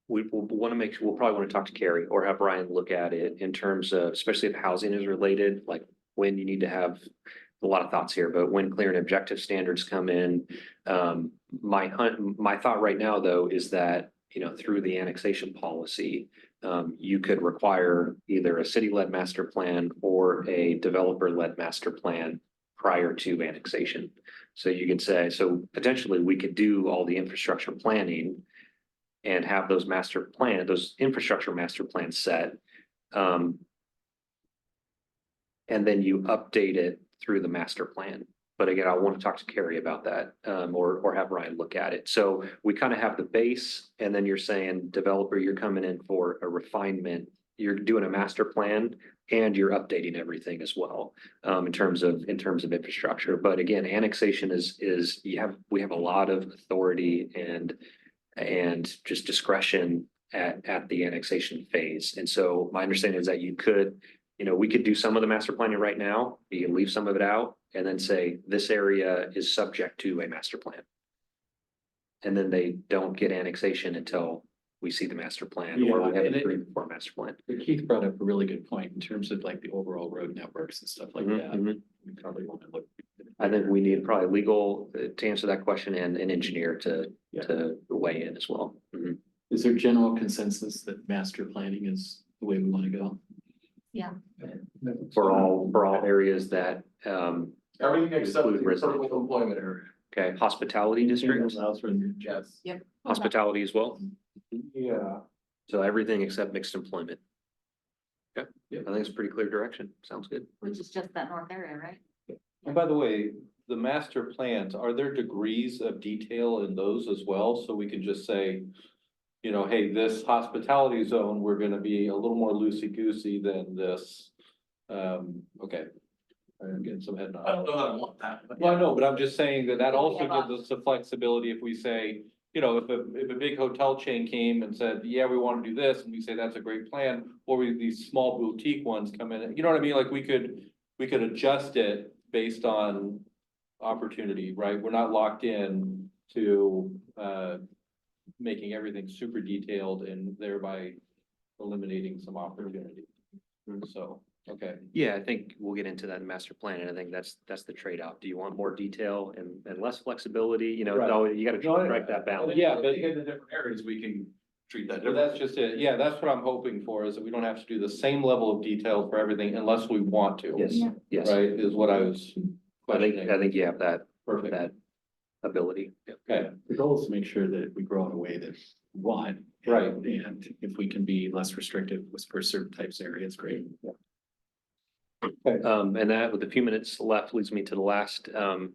We'll want to make sure, we'll probably want to talk to Carrie or have Brian look at it in terms of, especially if housing is related, like when you need to have. A lot of thoughts here, but when clear and objective standards come in, my thought right now though is that, you know, through the annexation policy, you could require either a city-led master plan or a developer-led master plan prior to annexation. So you could say, so potentially we could do all the infrastructure planning and have those those infrastructure master plans set. And then you update it through the master plan. But again, I want to talk to Carrie about that, or have Ryan look at it. So we kind of have the base, and then you're saying, developer, you're coming in for a refinement. You're doing a master plan and you're updating everything as well, in terms of infrastructure. But again, annexation is we have a lot of authority and just discretion at the annexation phase. And so my understanding is that we could do some of the master planning right now, you can leave some of it out, and then say, this area is subject to a master plan. And then they don't get annexation until we see the master plan, or we Yeah, have and it it- agreed before master plan. Keith brought up a really good point in terms of like the overall road networks and stuff like that. Mhm. We probably want to look. I think we need probably legal to answer that question, and an engineer to Yeah. weigh in as well. Mhm. Is there general consensus that master planning is the way we want to go? For all areas that, Everything except the Include residential. critical employment area. okay, hospitality districts, Yes. hospitality as well. Yeah. So everything except mixed employment. Okay, I think it's a pretty clear direction. Sounds good. Which is just that north area, right? And by the way, the master plans, are there degrees of detail in those as well? So we can just say, hey, this hospitality zone, we're gonna be a little more loosey-goosey than this. Okay. I'm getting some head nods. I don't know that I want that. but Well, yeah. I know, but I'm just saying that also Yeah. gives us the flexibility if we say, if a big hotel chain came and said, yeah, we want to do this, and we say that's a great plan, or these small boutique ones come in, you know what I mean? Like we could adjust it based on opportunity, right? We're not locked in to making everything super detailed and thereby eliminating some opportunity. So, okay. Yeah, I think we'll get into that in master plan, and I think that's the trade-off. Do you want more detail and less flexibility? Right. No, you gotta No, strike that balance. Yeah, I but think in the different areas, we can treat that But differently. that's just it. Yeah, that's what I'm hoping for, is that we don't have to do the same level of detail for everything unless we want to. Yes, yes. Right, is what I was I questioning. think you have that Perfect. ability. Okay, The goal is to make sure that we grow in a way that we want. Right. And if we can be less restrictive for certain types of areas, great. And that, with a few minutes left, leads me to the last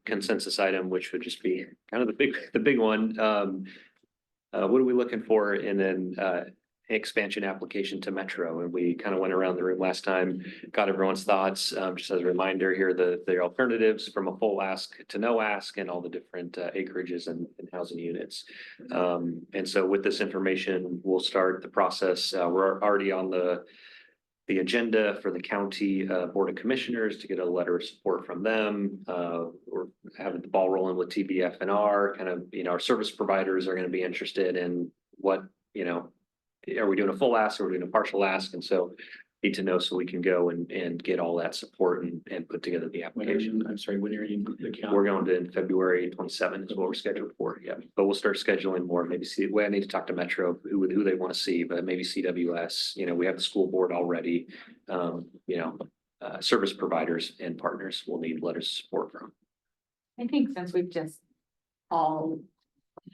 consensus item, which would just be kind of the big one. What are we looking for in an expansion application to Metro? And we kind of went around the room last time, got everyone's thoughts. Just as a reminder here, the alternatives from a full ask to no ask, and all the different acreages and housing units. And so with this information, we'll start the process. We're already on the agenda for the county Board of Commissioners to get a letter of support from them. We're having the ball rolling with TBF&R, kind of, our service providers are going to be interested in what, are we doing a full ask or are we doing a partial ask? And so need to know so we can go and get all that support and put together the application. I'm sorry, when you're in the county. We're going to February 27 is what we're scheduled for. Yeah, but we'll start scheduling more. Maybe I need to talk to Metro who they want to see, but maybe CWS. We have the school board already. Service providers and partners will need letters of support from. I think since we've just all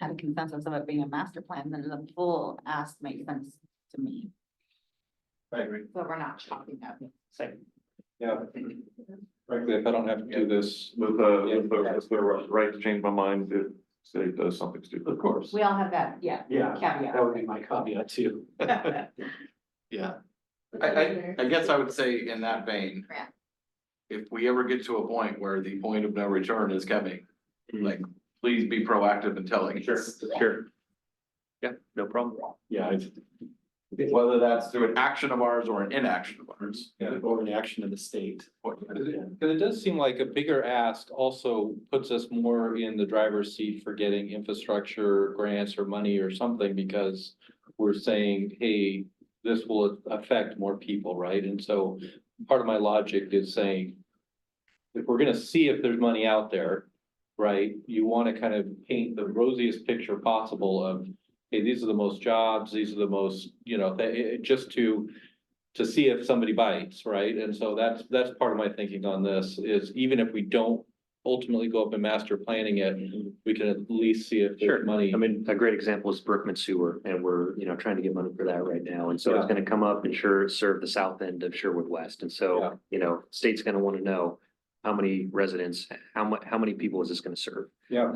had a consensus of it being a master plan, then the full ask makes sense to me. I agree. But we're not chopping up. Same. yeah. Frankly, if I don't have to do this. With the right to change my mind if city does something stupid. Of course. We all have that, yeah. Yeah, Caveat. that would be my caveat too. Yeah. I guess I would say in that vein. Yeah. If we ever get to a point where the point of no return is coming, like, please be proactive in telling us. Sure. Yeah, no problem. Yeah, Whether that's through an action of ours or an inaction of ours. or an action of the state. Because it does seem like a bigger ask also puts us more in the driver's seat for getting infrastructure grants or money or something, because we're saying, hey, this will affect more people, right? And so part of my logic is saying, if we're gonna see if there's money out there, right, you want to kind of paint the rosiest picture possible of, hey, these are the most jobs, these are the most, just to see if somebody bites, right? And so that's part of my thinking on this, is even if we don't ultimately go up and master planning it, we can at least see if Sure. there's money. I mean, a great example is Brookman Sewer, and we're, trying to get money for that right now. And so it's Yeah. gonna come up and serve the south end of Sherwood West. And Yeah. so, state's gonna wanna know how many residents, how many people is this gonna serve? Yeah.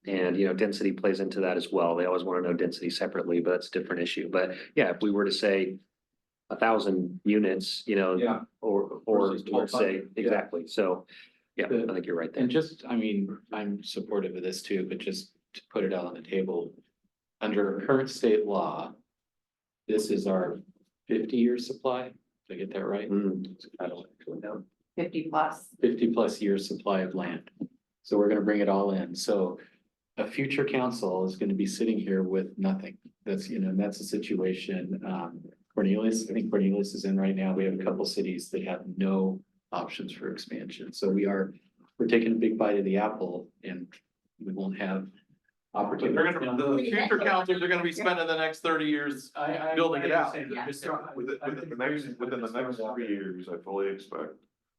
And, density plays into that as well. They always wanna know density separately, but that's a different issue. But yeah, if we were to say 1,000 units, Yeah. or Versus say, 1,200, yeah. exactly. So, yeah, The- I think you're right there. And just, I mean, I'm supportive of this too, but just to put it out on the table. Under current state law. This is our 50-year supply. Did I get that right? I don't actually know. 50+. 50+ year supply of land. So we're gonna bring it all in. So a future council is gonna be sitting here with nothing. That's, and that's a situation. Cornelius, I think Cornelius is in right now. We have a couple cities that have no options for expansion. So we're taking a big bite of the apple and we won't have opportunity. The future councils are gonna be spending the next 30 years building it out. Within the next 3 years, I fully expect.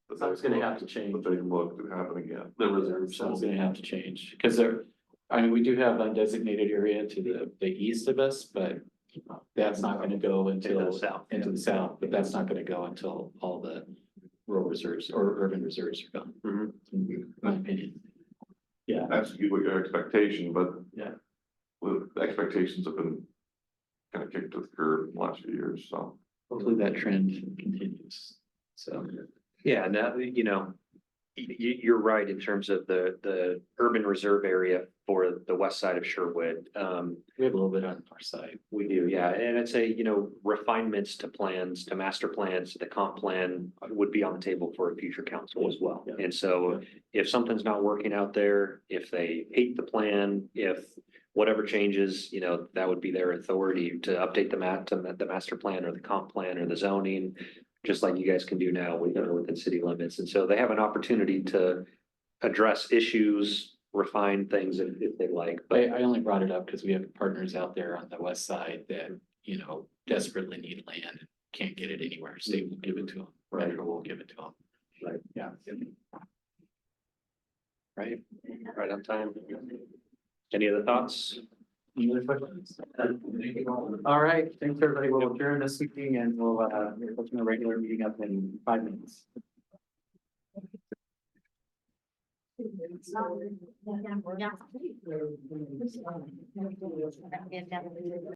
that Something's they gonna look- have to change. That they look to happen again. The reserve. Something's gonna have to change, because we do have undesignated area to the east of us, but that's not gonna go until. Into the south. Into the south, but that's not gonna go until all the rural reserves or urban reserves are gone. Mhm. In my opinion. Yeah, That's your expectation, but. Yeah. With expectations have been kind of kicked to the curb in the last few years, so. hopefully that trend continues, so. Yeah, now, you're right in terms of the urban reserve area for the west side of Sherwood. We have a little bit on our side. We do, yeah, and I'd say, refinements to plans, to master plans, the comp plan would be on the table for a future council as well. Yeah. And so if something's not working out there, if they hate the plan, if whatever changes, that would be their authority to update the master plan or the comp plan or the zoning, just like you guys can do now within city limits. And so they have an opportunity to address issues, refine things if they like, but I only brought it up because we have partners out there on the west side that, desperately need land, can't get it anywhere, state will give it to them, right, or we'll give it to them. Right. Yeah. right on time. Any other thoughts? Any other questions? All right, thanks, everybody. We'll adjourn this meeting and we'll go to a regular meeting up in 5 minutes. Yeah.